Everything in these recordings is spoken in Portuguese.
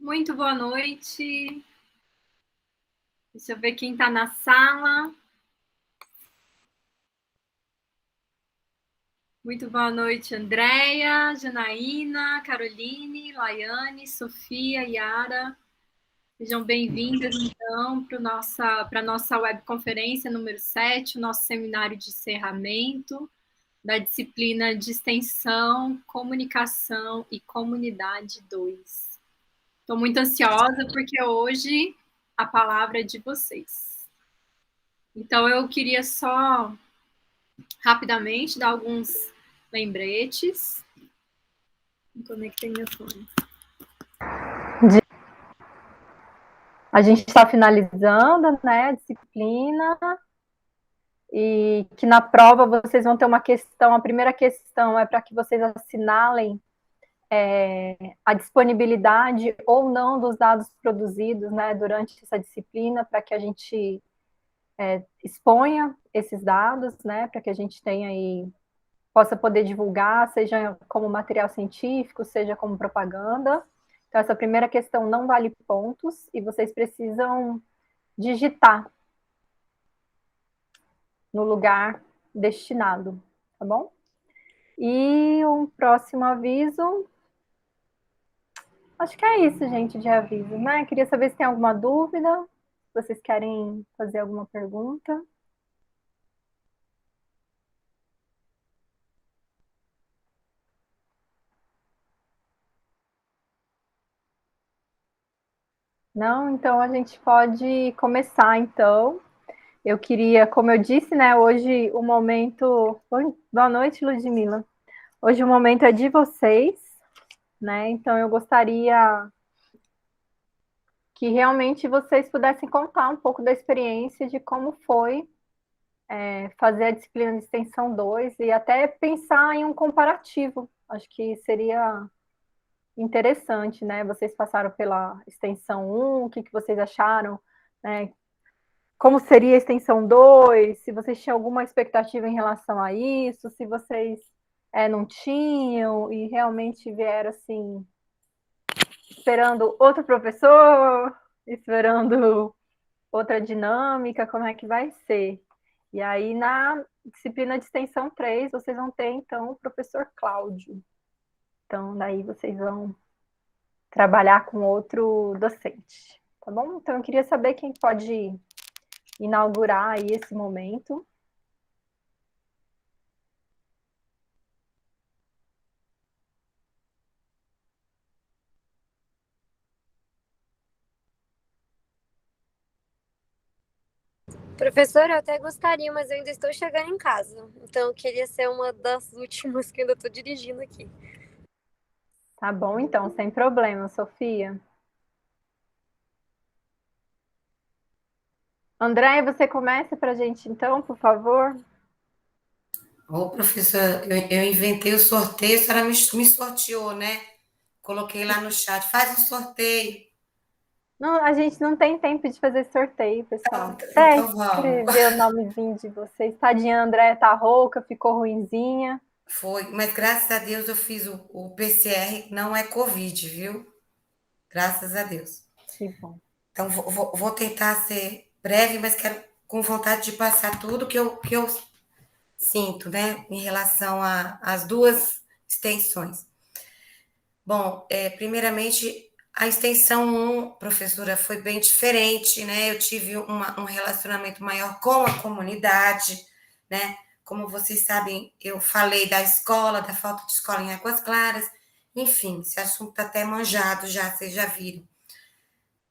Muito boa noite. Deixa eu ver quem está na sala. Muito boa noite, Andréia, Janaína, Caroline, Laiane, Sofia, Yara. Sejam bem-vindas, então, para a nossa webconferência número 7, o nosso seminário de encerramento da disciplina de Extensão, Comunicação e Comunidade 2. Estou muito ansiosa porque hoje a palavra é de vocês. Então, eu queria só rapidamente dar alguns lembretes. Conectei meu fone. A gente está finalizando, né, a disciplina, e que na prova vocês vão ter uma questão. A primeira questão é para que vocês assinalem a disponibilidade ou não dos dados produzidos, né, durante essa disciplina, para que a gente exponha esses dados, né, para que a gente tenha aí, possa poder divulgar, seja como material científico, seja como propaganda. Então, essa primeira questão não vale pontos, e vocês precisam digitar no lugar destinado, tá bom? E um próximo aviso, acho que é isso, gente, de aviso, né? Queria saber se tem alguma dúvida, se vocês querem fazer alguma pergunta. Não? Então a gente pode começar, então. Eu queria, como eu disse, né, hoje o momento... Boa noite, Ludmila. Hoje o momento é de vocês, né? Então eu gostaria que realmente vocês pudessem contar um pouco da experiência de como foi fazer a disciplina de extensão 2 e até pensar em um comparativo. Acho que seria interessante, né? Vocês passaram pela extensão 1, o que vocês acharam, né? Como seria a extensão 2, se vocês tinham alguma expectativa em relação a isso, se vocês não tinham e realmente vieram assim, esperando outro professor, esperando outra dinâmica, como é que vai ser. E aí, na disciplina de extensão 3, vocês vão ter, então, o professor Cláudio. Então, daí vocês vão trabalhar com outro docente, tá bom? Então, eu queria saber quem pode inaugurar aí esse momento. Professora, eu até gostaria, mas eu ainda estou chegando em casa. Então, eu queria ser uma das últimas que ainda estou dirigindo aqui. Tá bom, então, sem problema, Sofia. Andréia, você começa para a gente, então, por favor? Ô, professora, eu inventei o sorteio, a senhora me sorteou, né? Coloquei lá no chat, faz um sorteio. Não, a gente não tem tempo de fazer sorteio, pessoal. Até Então vamos. escrever o nomezinho de vocês. Tadinha, a Andréia tá rouca, ficou ruinzinha. Foi, mas graças a Deus eu fiz o PCR, não é Covid, viu? Graças a Deus. Que bom. Então vou tentar ser breve, mas quero com vontade de passar tudo que eu sinto, né, em relação às duas extensões. Bom, primeiramente, a extensão 1, professora, foi bem diferente, né? Eu tive um relacionamento maior com a comunidade, né? Como vocês sabem, eu falei da escola, da falta de escola em Águas Claras, enfim, esse assunto está até manjado já, vocês já viram.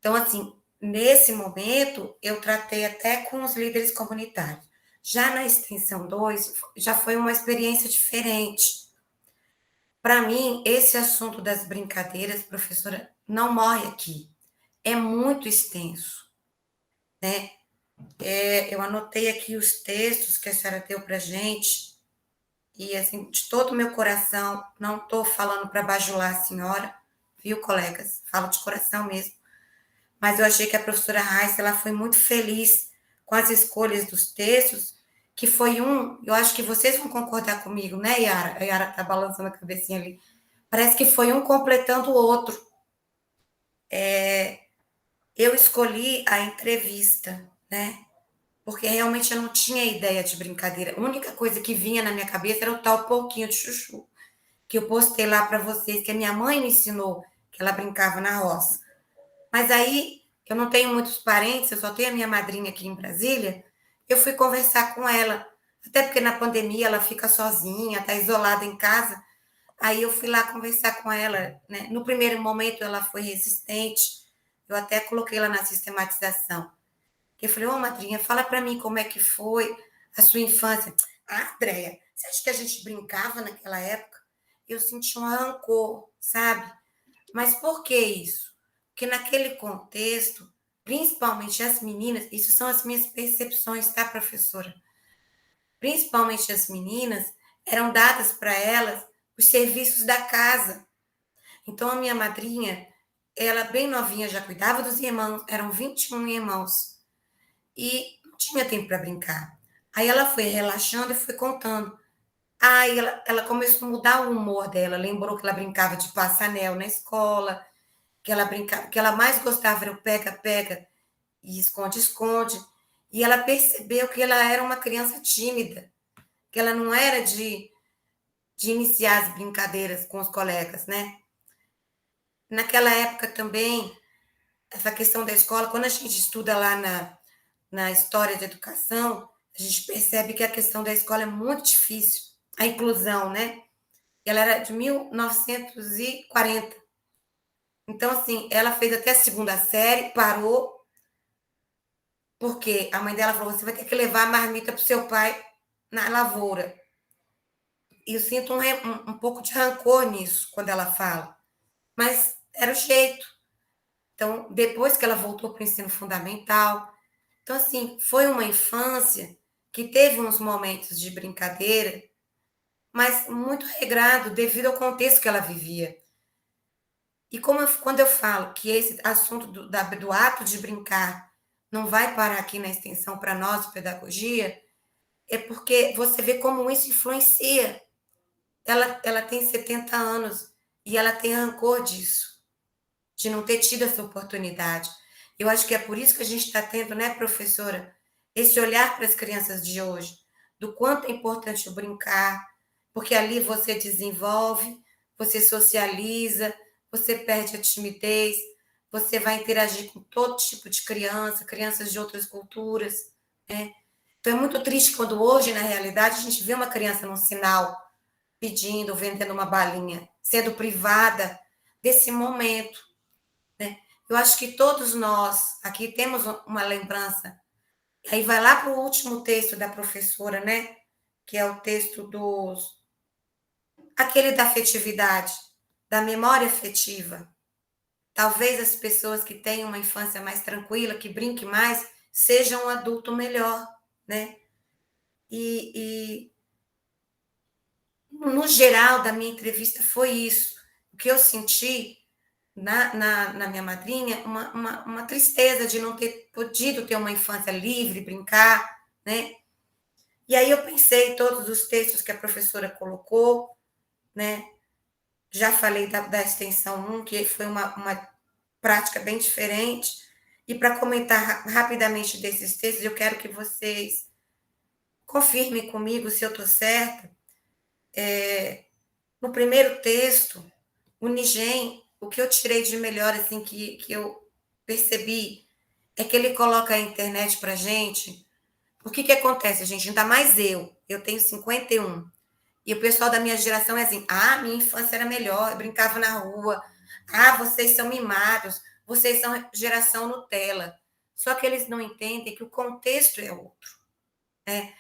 Então, assim, nesse momento, eu tratei até com os líderes comunitários. Já na extensão 2, já foi uma experiência diferente. Para mim, esse assunto das brincadeiras, professora, não morre aqui. É muito extenso, né? Eu anotei aqui os textos que a senhora deu para a gente e assim, de todo o meu coração, não estou falando para bajular a senhora, viu, colegas? Falo de coração mesmo. Mas eu achei que a professora Raíssa, ela foi muito feliz com as escolhas dos textos, que foi eu acho que vocês vão concordar comigo, né, Yara? A Yara está balançando a cabecinha ali. Parece que foi um completando o outro. Eu escolhi a entrevista, né? Porque realmente eu não tinha ideia de brincadeira. A única coisa que vinha na minha cabeça era o tal pouquinho de chuchu, que eu postei lá para vocês, que a minha mãe me ensinou, que ela brincava na roça. Mas aí, eu não tenho muitos parentes, eu só tenho a minha madrinha aqui em Brasília, eu fui conversar com ela, até porque na pandemia ela fica sozinha, está isolada em casa, aí eu fui lá conversar com ela, né? No primeiro momento ela foi resistente, eu até coloquei lá na sistematização, eu falei, ô madrinha, fala para mim como é que foi a sua infância. Ah, Andréia, você acha que a gente brincava naquela época? Eu senti um rancor, sabe? Mas por que isso? Porque naquele contexto, principalmente as meninas, isso são as minhas percepções, tá, professora? Principalmente as meninas, eram dadas para elas os serviços da casa. Então, a minha madrinha, ela bem novinha já cuidava dos irmãos, eram 21 irmãos, e não tinha tempo para brincar. Aí ela foi relaxando e foi contando. Aí ela começou a mudar o humor dela, lembrou que ela brincava de passa-anel na escola, que ela brincava, que ela mais gostava era o pega-pega e esconde-esconde. E ela percebeu que ela era uma criança tímida, que ela não era de iniciar as brincadeiras com os colegas, né? Naquela época também, essa questão da escola, quando a gente estuda lá na história da educação, a gente percebe que a questão da escola é muito difícil, a inclusão, né? Ela era de 1940. Então, assim, ela fez até a segunda série, parou, porque a mãe dela falou: você vai ter que levar a marmita para o seu pai na lavoura. E eu sinto um pouco de rancor nisso, quando ela fala. Mas era o jeito. Então, depois que ela voltou para o ensino fundamental. Então, assim, foi uma infância que teve uns momentos de brincadeira, mas muito regrado devido ao contexto que ela vivia. E quando eu falo que esse assunto do ato de brincar não vai parar aqui na extensão para nós, pedagogia, é porque você vê como isso influencia. Ela tem 70 anos e ela tem rancor disso, de não ter tido essa oportunidade. Eu acho que é por isso que a gente está tendo, né, professora, esse olhar para as crianças de hoje, do quanto é importante o brincar, porque ali você desenvolve, você socializa, você perde a timidez, você vai interagir com todo tipo de criança, crianças de outras culturas, né? Então é muito triste quando hoje, na realidade, a gente vê uma criança num sinal pedindo, vendendo uma balinha, sendo privada desse momento, né? Eu acho que todos nós aqui temos uma lembrança. Aí vai lá para o último texto da professora, né? Que é o texto aquele da afetividade, da memória afetiva. Talvez as pessoas que têm uma infância mais tranquila, que brinquem mais, sejam um adulto melhor, né? E no geral da minha entrevista foi isso. O que eu senti na minha madrinha, uma tristeza de não ter podido ter uma infância livre, brincar, né? E aí eu pensei em todos os textos que a professora colocou, né? Já falei da extensão 1, que foi uma prática bem diferente. E para comentar rapidamente desses textos, eu quero que vocês confirmem comigo se eu estou certa. No primeiro texto, o Nigem, o que eu tirei de melhor, assim, que eu percebi, é que ele coloca a internet para gente. O que acontece, gente? Ainda mais eu tenho 51. E o pessoal da minha geração é assim: ah, minha infância era melhor, eu brincava na rua. Ah, vocês são mimados, vocês são geração Nutella. Só que eles não entendem que o contexto é outro, né?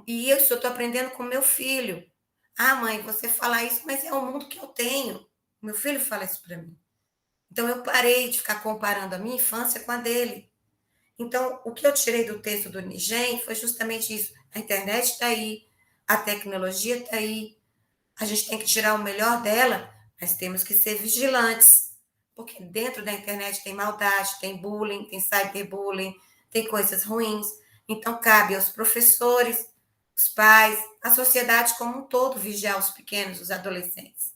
E eu estou aprendendo com meu filho. Ah, mãe, você fala isso, mas é o mundo que eu tenho. Meu filho fala isso para mim. Então, eu parei de ficar comparando a minha infância com a dele. Então, o que eu tirei do texto do Nigem foi justamente isso. A internet está aí, a tecnologia está aí, a gente tem que tirar o melhor dela, mas temos que ser vigilantes, porque dentro da internet tem maldade, tem bullying, tem cyberbullying, tem coisas ruins. Então, cabe aos professores, os pais, a sociedade como um todo vigiar os pequenos, os adolescentes.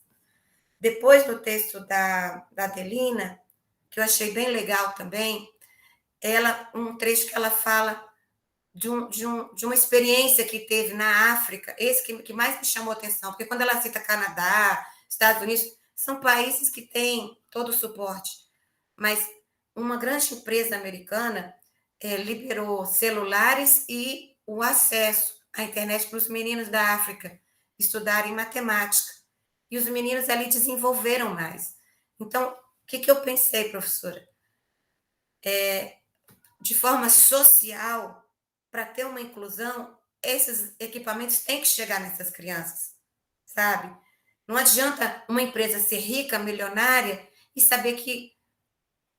Depois do texto da Adelina, que eu achei bem legal também, um trecho que ela fala de uma experiência que teve na África, esse que mais me chamou a atenção, porque quando ela cita Canadá, Estados Unidos, são países que têm todo o suporte, mas uma grande empresa americana liberou celulares e o acesso à internet para os meninos da África estudarem matemática. E os meninos ali desenvolveram mais. Então, o que eu pensei, professora? De forma social, para ter uma inclusão, esses equipamentos têm que chegar nessas crianças, sabe? Não adianta uma empresa ser rica, milionária, e saber que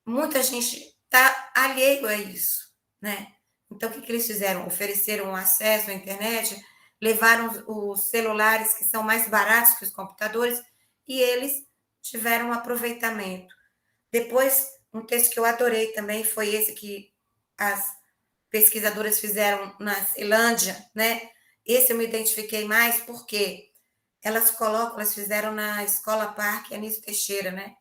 muita gente está alheio a isso, né? Então, o que eles fizeram? Ofereceram um acesso à internet, levaram os celulares, que são mais baratos que os computadores, e eles tiveram um aproveitamento. Depois, um texto que eu adorei também foi esse que as pesquisadoras fizeram na Ceilândia, né? Esse eu me identifiquei mais porque elas fizeram na Escola Parque Anísio Teixeira, né?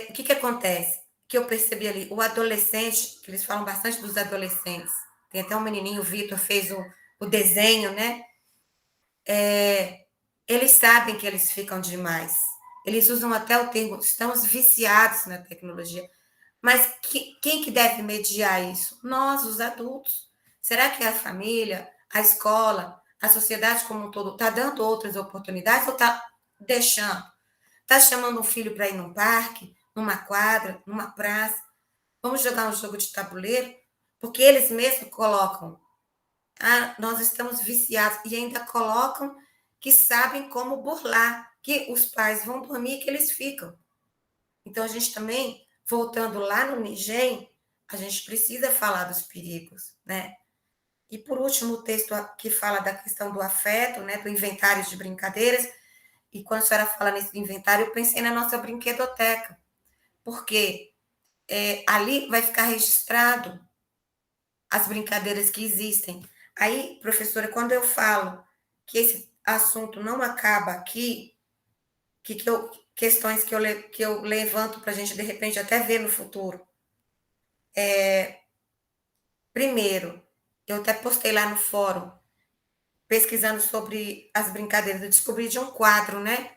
O que acontece? Que eu percebi ali, o adolescente, que eles falam bastante dos adolescentes, tem até um menininho, o Vitor, fez o desenho, né? Eles sabem que eles ficam demais. Eles usam até o termo, estamos viciados na tecnologia. Mas quem que deve mediar isso? Nós, os adultos. Será que a família, a escola, a sociedade como um todo está dando outras oportunidades ou está deixando? Está chamando um filho para ir num parque, numa quadra, numa praça? Vamos jogar um jogo de tabuleiro? Porque eles mesmos colocam, nós estamos viciados, e ainda colocam que sabem como burlar, que os pais vão dormir e que eles ficam. Então, a gente também, voltando lá no NIGEM, a gente precisa falar dos perigos, né? E, por último, o texto que fala da questão do afeto, né, do inventário de brincadeiras, e quando a senhora fala nesse inventário, eu pensei na nossa brinquedoteca, porque ali vai ficar registrado as brincadeiras que existem. Aí, professora, quando eu falo que esse assunto não acaba aqui, questões que eu levanto para a gente, de repente, até ver no futuro. Primeiro, eu até postei lá no fórum, pesquisando sobre as brincadeiras, eu descobri de um quadro, né?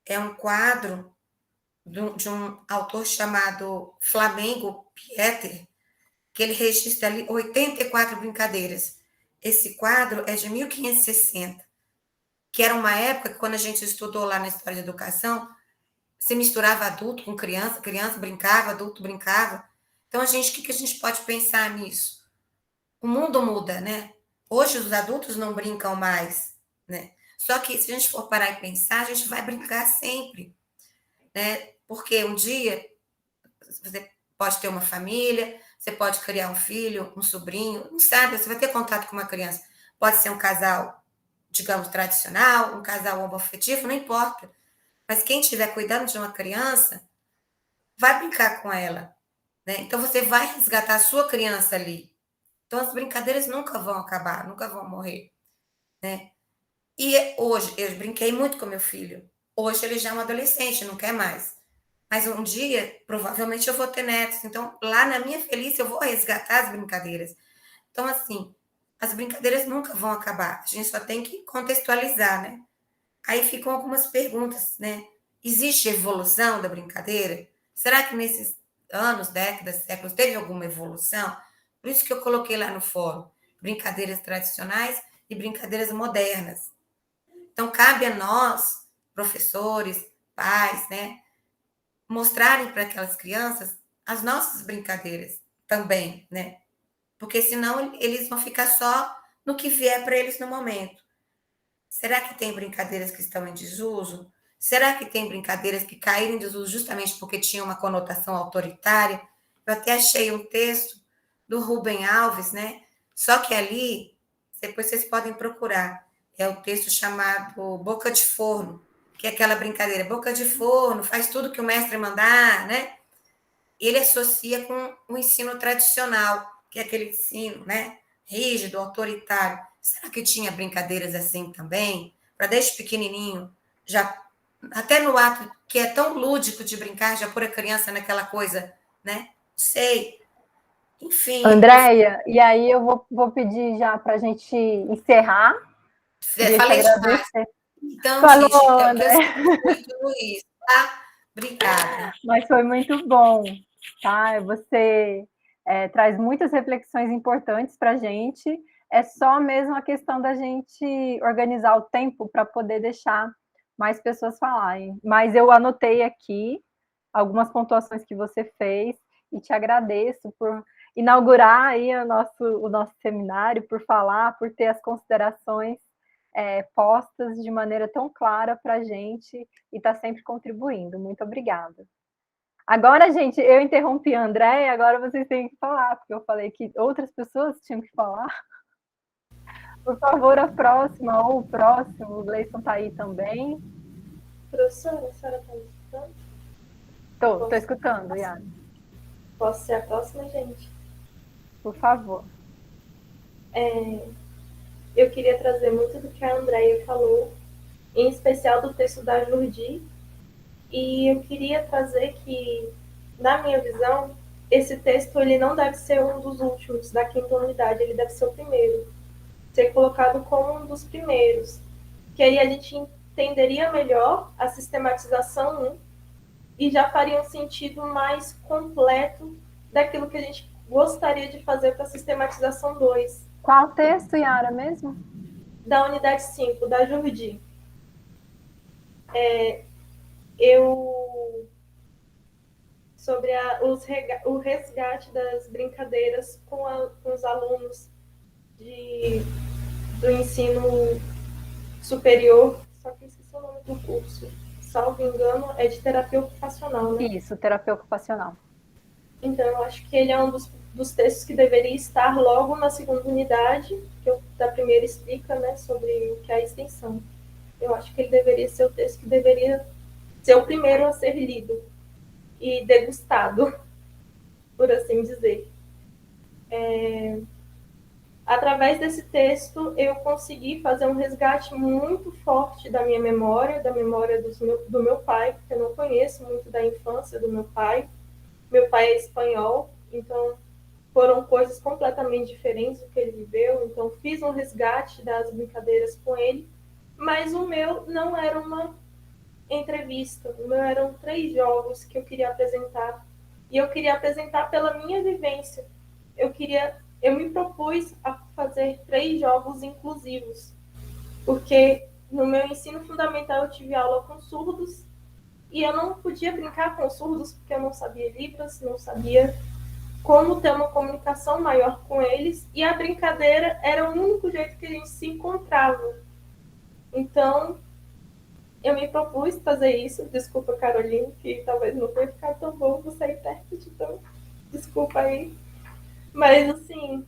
É um quadro de um autor chamado Flamengo Pieter, que ele registra ali 84 brincadeiras. Esse quadro é de 1560, que era uma época que, quando a gente estudou lá na História da Educação, se misturava adulto com criança, criança brincava, adulto brincava. Então, o que a gente pode pensar nisso? O mundo muda, né? Hoje os adultos não brincam mais, né? Só que, se a gente for parar e pensar, a gente vai brincar sempre, né? Porque um dia você pode ter uma família, você pode criar um filho, um sobrinho, não sabe, você vai ter contato com uma criança. Pode ser um casal, digamos, tradicional, um casal homoafetivo, não importa. Mas quem estiver cuidando de uma criança, vai brincar com ela, né? Então, você vai resgatar a sua criança ali. Então, as brincadeiras nunca vão acabar, nunca vão morrer, né? E hoje, eu brinquei muito com meu filho. Hoje ele já é um adolescente, não quer mais. Mas um dia, provavelmente, eu vou ter netos. Então, lá na minha velhice, eu vou resgatar as brincadeiras. Então, assim, as brincadeiras nunca vão acabar. A gente só tem que contextualizar, né? Aí ficam algumas perguntas, né? Existe evolução da brincadeira? Será que nesses anos, décadas, séculos, teve alguma evolução? Por isso que eu coloquei lá no fórum brincadeiras tradicionais e brincadeiras modernas. Então, cabe a nós, professores, pais, né, mostrarem para aquelas crianças as nossas brincadeiras também, né? Porque senão eles vão ficar só no que vier para eles no momento. Será que tem brincadeiras que estão em desuso? Será que tem brincadeiras que caíram em desuso justamente porque tinham uma conotação autoritária? Eu até achei um texto do Rubem Alves, né? Só que ali, depois vocês podem procurar. é o texto chamado Boca de Forno, que é aquela brincadeira, boca de forno, faz tudo que o mestre mandar, né? Ele associa com o ensino tradicional, que é aquele ensino, né, rígido, autoritário. Será que tinha brincadeiras assim também? Para desde pequenininho, já até no ato que é tão lúdico de brincar, já pôr a criança naquela coisa, né? Não sei. Enfim, Andréia, e aí eu vou pedir já para a gente encerrar. Queria te falei demais. agradecer. Então, gente, Falou, eu André, sinto muito isso, tá? Obrigada. mas foi muito bom, tá? Você traz muitas reflexões importantes para a gente. É só mesmo a questão da gente organizar o tempo para poder deixar mais pessoas falarem. Mas eu anotei aqui algumas pontuações que você fez e te agradeço por inaugurar aí o nosso seminário, por falar, por ter as considerações postas de maneira tão clara para a gente e estar sempre contribuindo. Muito obrigada. Agora, gente, eu interrompi a André, agora vocês têm que falar, porque eu falei que outras pessoas tinham que falar. Por favor, a próxima ou o próximo, o Gleison está aí também. Professora, a senhora está me escutando? Estou escutando, Yara. Posso ser a próxima, gente? Por favor. Eu queria trazer muito do que a Andréia falou, em especial do texto da Jurdi, e eu queria trazer que, na minha visão, esse texto ele não deve ser um dos últimos da quinta unidade, ele deve ser o primeiro, ser colocado como um dos primeiros, que aí a gente entenderia melhor a sistematização 1 e já faria um sentido mais completo daquilo que a gente gostaria de fazer para a sistematização 2. Qual texto, Yara, mesmo? Da unidade 5, da Jurdi. Sobre o resgate das brincadeiras com os alunos do ensino superior, só que eu esqueci o nome do curso, salvo engano, é de terapia ocupacional, né? Isso, terapia ocupacional. Então, eu acho que ele é um dos textos que deveria estar logo na segunda unidade, que da primeira explica, né, sobre o que é a extensão. Eu acho que ele deveria ser o texto que deveria ser o primeiro a ser lido e degustado, por assim dizer. Através desse texto, eu consegui fazer um resgate muito forte da minha memória, da memória do meu pai, porque eu não conheço muito da infância do meu pai. Meu pai é espanhol, então foram coisas completamente diferentes do que ele viveu. Então, fiz um resgate das brincadeiras com ele, mas o meu não era uma entrevista, o meu eram 3 jogos que eu queria apresentar. E eu queria apresentar pela minha vivência. Eu me propus a fazer 3 jogos inclusivos, porque no meu ensino fundamental eu tive aula com surdos e eu não podia brincar com surdos porque eu não sabia Libras, não sabia como ter uma comunicação maior com eles, e a brincadeira era o único jeito que a gente se encontrava. Então, eu me propus fazer isso. Desculpa, Caroline, que talvez não tenha ficado tão bom você é intérprete, então desculpa aí. Mas, assim,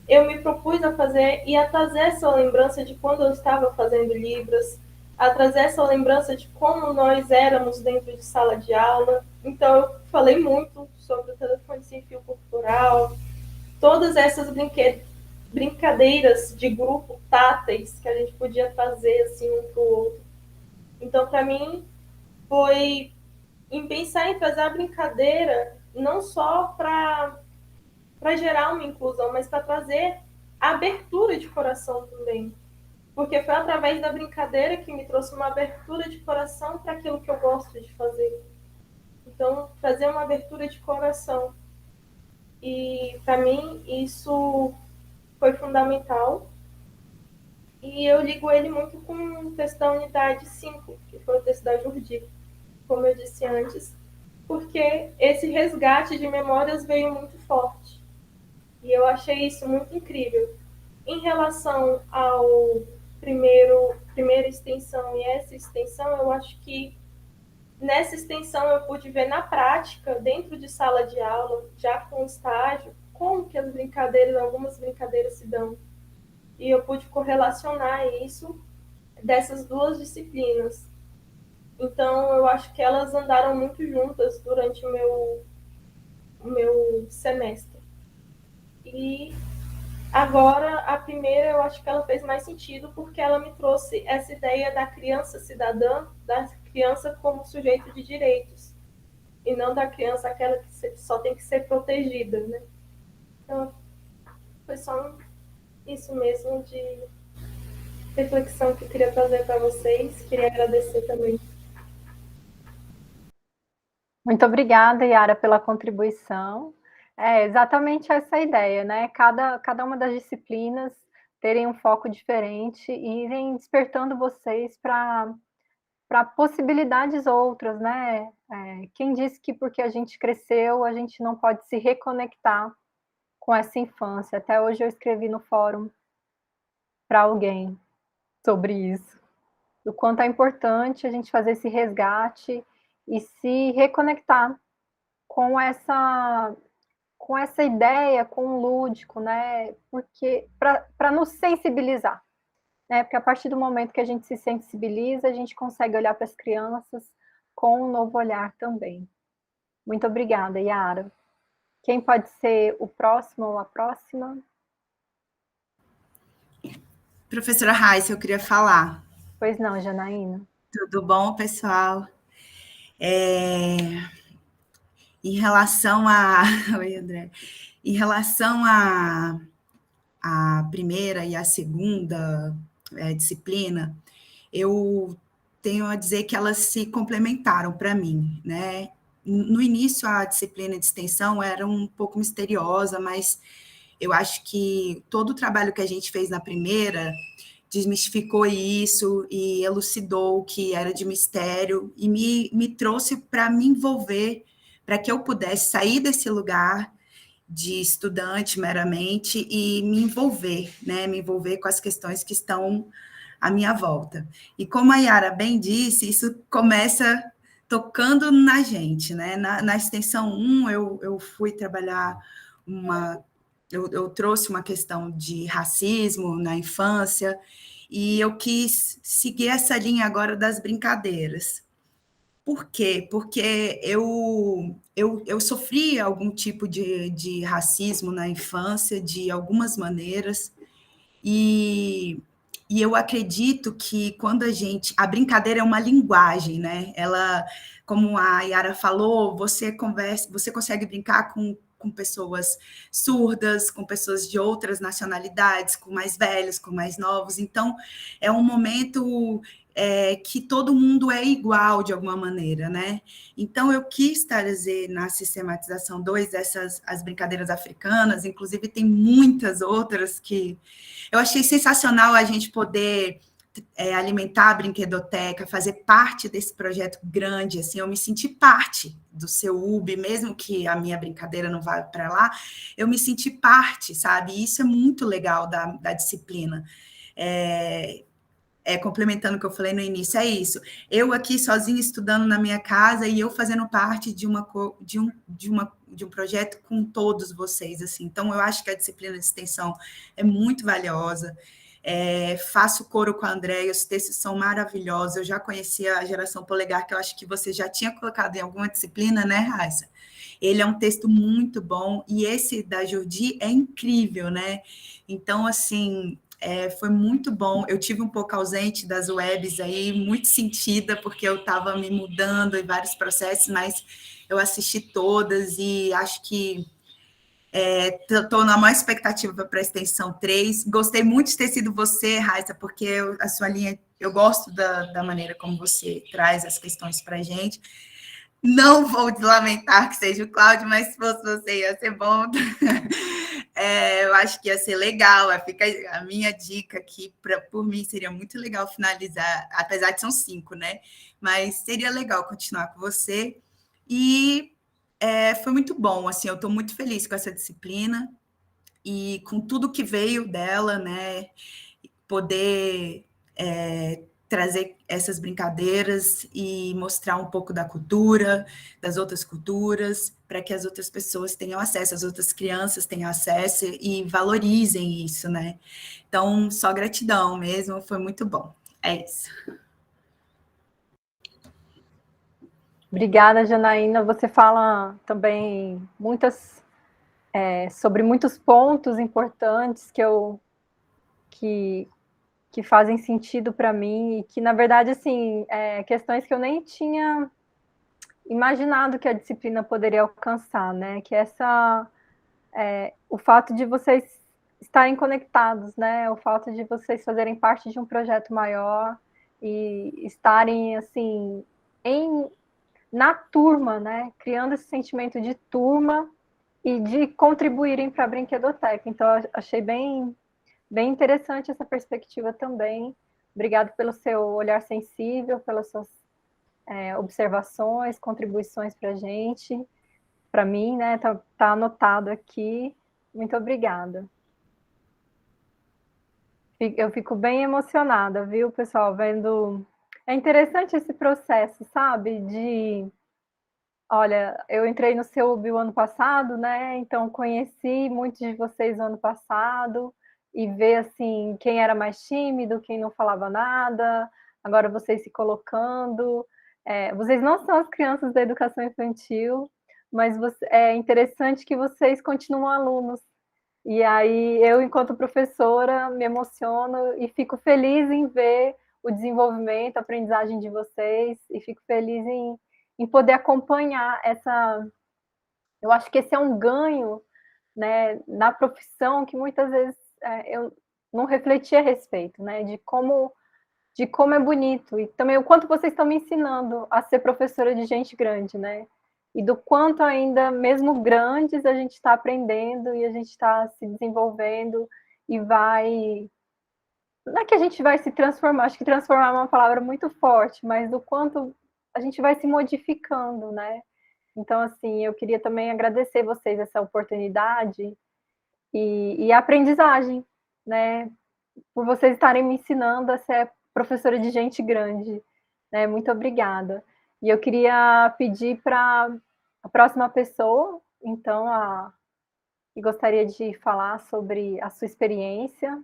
eu me propus a fazer e a trazer essa lembrança de quando eu estava fazendo Libras, a trazer essa lembrança de como nós éramos dentro de sala de aula. Então, eu falei muito sobre o telefone sem fio corporal, todas essas brincadeiras de grupo táteis que a gente podia fazer assim um para o outro. Então, para mim, foi em pensar em fazer a brincadeira não só para gerar uma inclusão, mas para trazer a abertura de coração também. Porque foi através da brincadeira que me trouxe uma abertura de coração para aquilo que eu gosto de fazer. Então, fazer uma abertura de coração. E, para mim, isso foi fundamental. E eu ligo ele muito com o texto da unidade 5, que foi o texto da Jurdi, como eu disse antes, porque esse resgate de memórias veio muito forte. E eu achei isso muito incrível. Em relação ao primeira extensão e essa extensão, eu acho que nessa extensão eu pude ver na prática, dentro de sala de aula, já com estágio, como que algumas brincadeiras se dão. e eu pude correlacionar isso dessas duas disciplinas. Então, eu acho que elas andaram muito juntas durante o meu semestre. E agora, a primeira, eu acho que ela fez mais sentido, porque ela me trouxe essa ideia da criança cidadã, da criança como sujeito de direitos, e não da criança aquela que só tem que ser protegida, né? Então, foi só isso mesmo de reflexão que eu queria trazer para vocês. Queria agradecer também. Muito obrigada, Yara, pela contribuição. É exatamente essa a ideia, né? Cada uma das disciplinas terem um foco diferente e irem despertando vocês para possibilidades outras, né? Quem disse que porque a gente cresceu, a gente não pode se reconectar com essa infância? Até hoje eu escrevi no fórum para alguém sobre isso. O quanto é importante a gente fazer esse resgate e se reconectar com essa ideia, com o lúdico, né? Porque para nos sensibilizar, né? Porque a partir do momento que a gente se sensibiliza, a gente consegue olhar para as crianças com um novo olhar também. Muito obrigada, Yara. Quem pode ser o próximo ou a próxima? Professora Raíssa, eu queria falar. Pois não, Janaína. Tudo bom, pessoal? Em relação a... Oi, André. Em relação a primeira e a segunda disciplina, eu tenho a dizer que elas se complementaram para mim, né? No início, a disciplina de extensão era um pouco misteriosa, mas eu acho que todo o trabalho que a gente fez na primeira desmistificou isso e elucidou o que era de mistério e me trouxe para me envolver, para que eu pudesse sair desse lugar de estudante meramente e me envolver, né? Me envolver com as questões que estão à minha volta. E como a Yara bem disse, isso começa tocando na gente, né? Na extensão 1, eu fui trabalhar eu trouxe uma questão de racismo na infância, e eu quis seguir essa linha agora das brincadeiras. Por quê? Porque eu sofri algum tipo de racismo na infância, de algumas maneiras, e eu acredito que quando a brincadeira é uma linguagem, né? Ela, como a Yara falou, você consegue brincar com pessoas surdas, com pessoas de outras nacionalidades, com mais velhos, com mais novos. Então, é um momento que todo mundo é igual de alguma maneira, né? Então, eu quis trazer na sistematização 2 as brincadeiras africanas, inclusive tem muitas outras que eu achei sensacional a gente poder alimentar a brinquedoteca, fazer parte desse projeto grande, assim, eu me senti parte do seu UB, mesmo que a minha brincadeira não vá para lá, eu me senti parte, sabe? E isso é muito legal da disciplina. Complementando o que eu falei no início, é isso. Eu aqui sozinha estudando na minha casa e eu fazendo parte de um projeto com todos vocês, assim. Então, eu acho que a disciplina de extensão é muito valiosa. Faço coro com a Andréia, os textos são maravilhosos. Eu já conhecia a Geração Polegar, que eu acho que você já tinha colocado em alguma disciplina, né, Raíssa? Ele é um texto muito bom, e esse da Jordi é incrível, né? Então, assim, foi muito bom. Eu tive um pouco ausente das webs aí, muito sentida, porque eu estava me mudando em vários processos, mas eu assisti todas e acho que estou na maior expectativa para a extensão 3. Gostei muito de ter sido você, Raíssa, porque a sua linha, eu gosto da maneira como você traz as questões para a gente. Não vou lamentar que seja o Cláudio, mas se fosse você ia ser bom. Eu acho que ia ser legal. Fica a minha dica aqui, por mim, seria muito legal finalizar, apesar de são 5, né? Mas seria legal continuar com você. E foi muito bom, assim, eu estou muito feliz com essa disciplina e com tudo que veio dela, né? Poder trazer essas brincadeiras e mostrar um pouco da cultura, das outras culturas, para que as outras pessoas tenham acesso, as outras crianças tenham acesso e valorizem isso, né? Então, só gratidão mesmo, foi muito bom. É isso. Obrigada, Janaína. Você fala também sobre muitos pontos importantes que, que fazem sentido para mim e que, na verdade, assim, questões que eu nem tinha imaginado que a disciplina poderia alcançar, né? Que o fato de vocês estarem conectados, né? O fato de vocês fazerem parte de um projeto maior e estarem, assim, na turma, né? Criando esse sentimento de turma e de contribuírem para a brinquedoteca. Então, eu achei bem interessante essa perspectiva também. Obrigado pelo seu olhar sensível, pelas suas observações, contribuições para a gente, para mim, né? Tá anotado aqui. Muito obrigada. Eu fico bem emocionada, viu, pessoal, vendo. É interessante esse processo, sabe? Olha, eu entrei no CEUB o ano passado, né? Então conheci muitos de vocês no ano passado e ver assim quem era mais tímido, quem não falava nada. Agora vocês se colocando. Vocês não são as crianças da educação infantil, mas é interessante que vocês continuam alunos. E aí eu, enquanto professora, me emociono e fico feliz em ver o desenvolvimento, a aprendizagem de vocês e fico feliz em poder acompanhar essa. Eu acho que esse é um ganho, né, na profissão que muitas vezes eu não refleti a respeito, né, de como é bonito e também o quanto vocês estão me ensinando a ser professora de gente grande, né? E do quanto ainda, mesmo grandes, a gente está aprendendo e a gente está se desenvolvendo e vai. Não é que a gente vai se transformar, acho que transformar é uma palavra muito forte, mas do quanto a gente vai se modificando, né? Então, assim, eu queria também agradecer vocês essa oportunidade e a aprendizagem, né? Por vocês estarem me ensinando a ser professora de gente grande, né? Muito obrigada. E eu queria pedir para a próxima pessoa, então, que gostaria de falar sobre a sua experiência.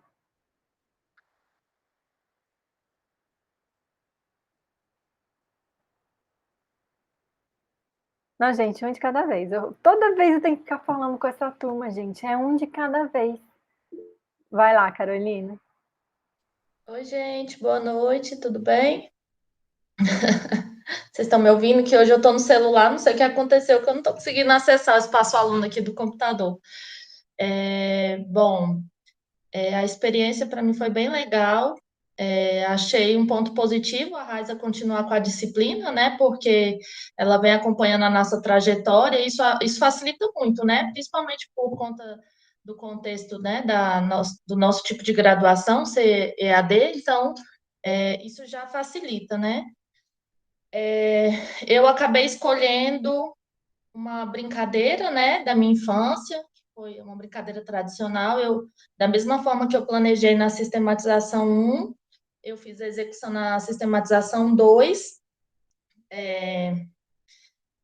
Não, gente, um de cada vez. Toda vez eu tenho que ficar falando com essa turma, gente. É um de cada vez. Vai lá, Carolina. Oi, gente, boa noite, tudo bem? Vocês estão me ouvindo? Que hoje eu estou no celular, não sei o que aconteceu, que eu não estou conseguindo acessar o espaço aluno aqui do computador. Bom, a experiência para mim foi bem legal. Achei um ponto positivo a Raiza continuar com a disciplina, né? Porque ela vem acompanhando a nossa trajetória e isso facilita muito, né? Principalmente por conta do contexto, né? Do nosso tipo de graduação, ser EAD, então isso já facilita, né? Eu acabei escolhendo uma brincadeira, né, da minha infância, que foi uma brincadeira tradicional. Da mesma forma que eu planejei na sistematização 1, eu fiz a execução na sistematização 2.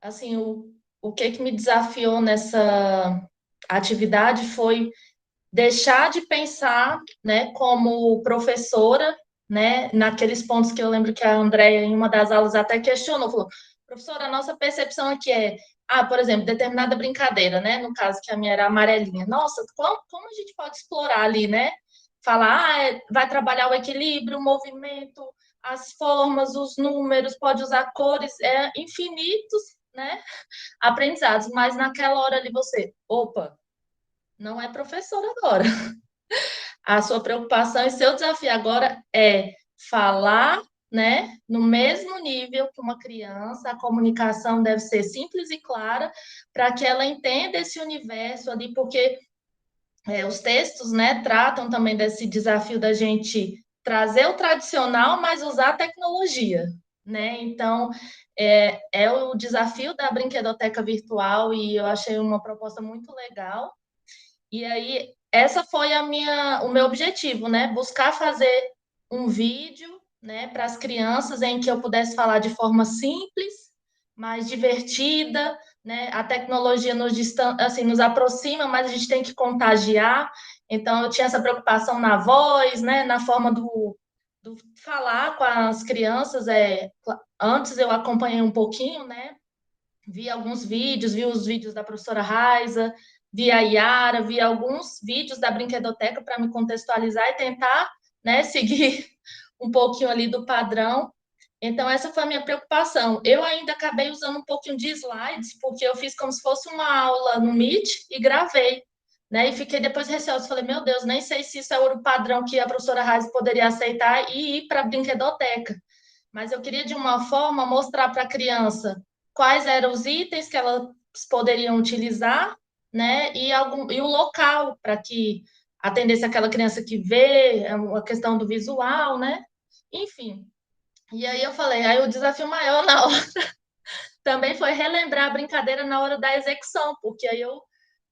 Assim, o que me desafiou nessa atividade foi deixar de pensar, né, como professora, né, naqueles pontos que eu lembro que a Andréia, em uma das aulas, até questionou, falou, professora, a nossa percepção aqui por exemplo, determinada brincadeira, né, no caso que a minha era amarelinha, nossa, como a gente pode explorar ali, né, falar, vai trabalhar o equilíbrio, o movimento, as formas, os números, pode usar cores, infinitos, né, aprendizados, mas naquela hora ali opa, não é professora agora. A sua preocupação e seu desafio agora é falar, né, no mesmo nível que uma criança. A comunicação deve ser simples e clara para que ela entenda esse universo ali, porque os textos, né, tratam também desse desafio da gente trazer o tradicional, mas usar a tecnologia, né? Então, é o desafio da brinquedoteca virtual e eu achei uma proposta muito legal. E aí, essa foi o meu objetivo, né? Buscar fazer um vídeo né, para as crianças, em que eu pudesse falar de forma simples, mais divertida, né? A tecnologia assim, nos aproxima, mas a gente tem que contagiar. Então, eu tinha essa preocupação na voz, né, na forma do falar com as crianças. Antes eu acompanhei um pouquinho, né? Vi alguns vídeos, vi os vídeos da professora Raiza, vi a Yara, vi alguns vídeos da Brinquedoteca para me contextualizar e tentar, né, seguir um pouquinho ali do padrão. Então, essa foi a minha preocupação. Eu ainda acabei usando um pouquinho de slides, porque eu fiz como se fosse uma aula no Meet e gravei, né? E fiquei depois receosa. Falei, meu Deus, nem sei se isso é o padrão que a professora Raiza poderia aceitar e ir para a Brinquedoteca. Mas eu queria, de uma forma, mostrar para a criança quais eram os itens que elas poderiam utilizar, né? E o local para que atendesse aquela criança que vê, a questão do visual, né? Enfim. E aí eu falei, aí o desafio maior na hora também foi relembrar a brincadeira na hora da execução, porque aí eu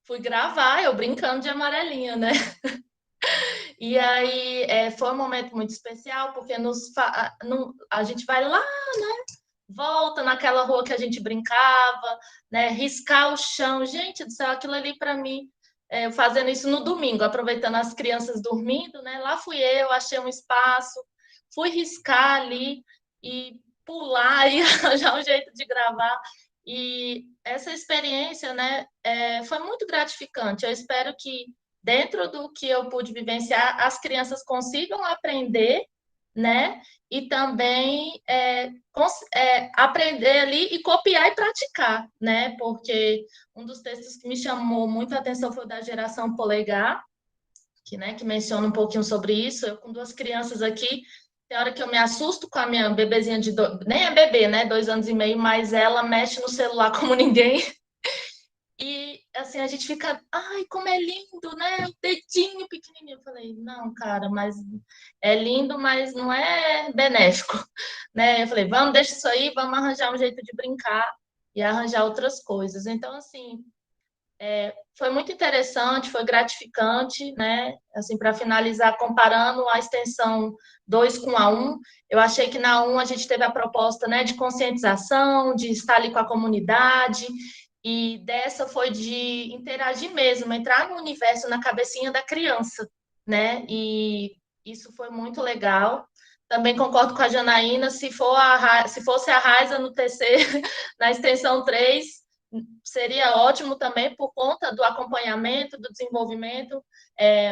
fui gravar, eu brincando de amarelinha, né? E aí foi um momento muito especial, porque a gente vai lá, né? Volta naquela rua que a gente brincava, né? Riscar o chão. Gente do céu, aquilo ali para mim, fazendo isso no domingo, aproveitando as crianças dormindo, né? Lá fui eu, achei um espaço, fui riscar ali e pular e arranjar um jeito de gravar. E essa experiência, né, foi muito gratificante. Eu espero que, dentro do que eu pude vivenciar, as crianças consigam aprender, né? E também aprender ali e copiar e praticar, né? Porque um dos textos que me chamou muito a atenção foi o da geração Polegar, que menciona um pouquinho sobre isso. Eu com duas crianças aqui, tem hora que eu me assusto com a minha bebezinha nem é bebê, né? 2 anos e meio, mas ela mexe no celular como ninguém. E, assim, a gente fica, ai, como é lindo, né? O dedinho pequenininho. Eu falei, não, cara, mas é lindo, mas não é benéfico, né? Eu falei, vamos, deixa isso aí, vamos arranjar um jeito de brincar e arranjar outras coisas. Então, assim, foi muito interessante, foi gratificante, né? Assim, para finalizar, comparando a extensão 2 com a 1, eu achei que na 1 a gente teve a proposta, né, de conscientização, de estar ali com a comunidade, e dessa foi de interagir mesmo, entrar no universo, na cabecinha da criança, né? E isso foi muito legal. Também concordo com a Janaína, se fosse a Raiza no TC, na extensão 3, seria ótimo também por conta do acompanhamento, do desenvolvimento,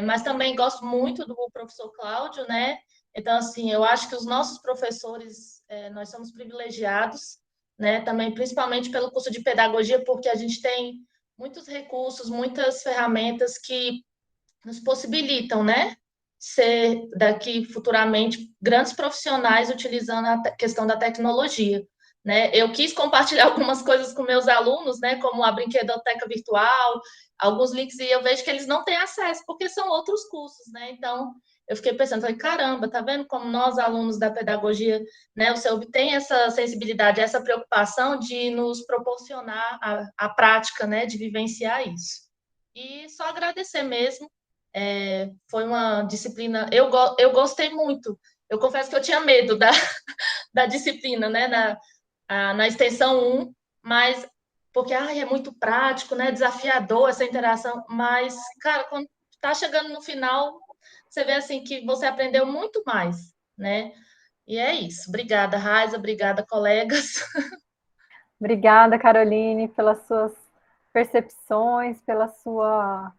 mas também gosto muito do professor Cláudio, né? Então, assim, eu acho que os nossos professores, nós somos privilegiados, né? Também, principalmente pelo curso de pedagogia, porque a gente tem muitos recursos, muitas ferramentas que nos possibilitam, né? Ser daqui futuramente grandes profissionais utilizando a questão da tecnologia. Né? Eu quis compartilhar algumas coisas com meus alunos, né, como a brinquedoteca virtual, alguns links, e eu vejo que eles não têm acesso, porque são outros cursos, né? Então, eu fiquei pensando, falei, caramba, tá vendo como nós, alunos da pedagogia, né, o CEUB tem essa sensibilidade, essa preocupação de nos proporcionar a prática, né, de vivenciar isso. E só agradecer mesmo, foi uma disciplina, eu gostei muito, eu confesso que eu tinha medo da disciplina, né, na extensão 1, mas porque é muito prático, né? Desafiador essa interação, mas, cara, quando está chegando no final, você vê assim que você aprendeu muito mais, né? E é isso. Obrigada, Raiza, obrigada, colegas. Obrigada, Caroline, pelas suas percepções, pela sua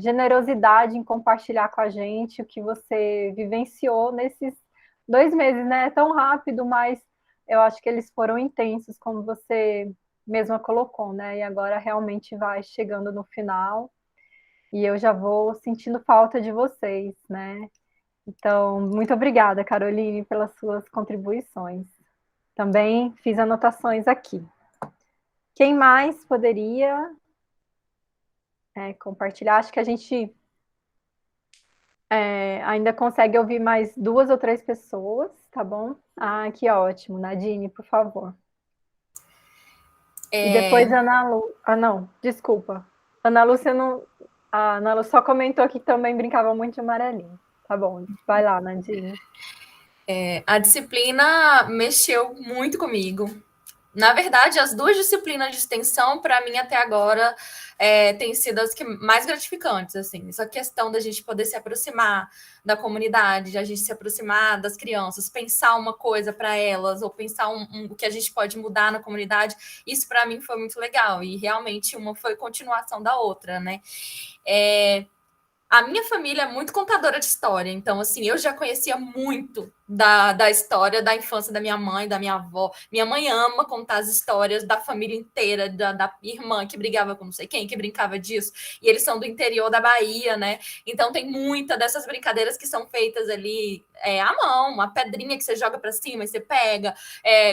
generosidade em compartilhar com a gente o que você vivenciou nesses 2 meses, né? É tão rápido, mas eu acho que eles foram intensos, como você mesma colocou, né? E agora realmente vai chegando no final e eu já vou sentindo falta de vocês, né? Então, muito obrigada, Caroline, pelas suas contribuições. Também fiz anotações aqui. Quem mais poderia compartilhar? Acho que a gente ainda consegue ouvir mais 2 ou 3 pessoas, tá bom? Ah, que ótimo. Nadine, por favor. E depois Ana Lu... Ah, não, desculpa. Ana Lúcia não... A Ana Lu só comentou que também brincava muito de amarelinho. Tá bom, vai lá, Nadine. A disciplina mexeu muito comigo. Na verdade, as duas disciplinas de extensão, para mim, até agora, têm sido as que mais gratificantes, assim. Essa questão da gente poder se aproximar da comunidade, de a gente se aproximar das crianças, pensar uma coisa para elas, ou pensar o que a gente pode mudar na comunidade, isso para mim foi muito legal. E realmente uma foi continuação da outra, né? A minha família é muito contadora de história, então, assim, eu já conhecia muito da história da infância da minha mãe, da minha avó. Minha mãe ama contar as histórias da família inteira, da irmã que brigava com não sei quem, que brincava disso, e eles são do interior da Bahia, né? Então, tem muita dessas brincadeiras que são feitas ali à mão, uma pedrinha que você joga para cima e você pega,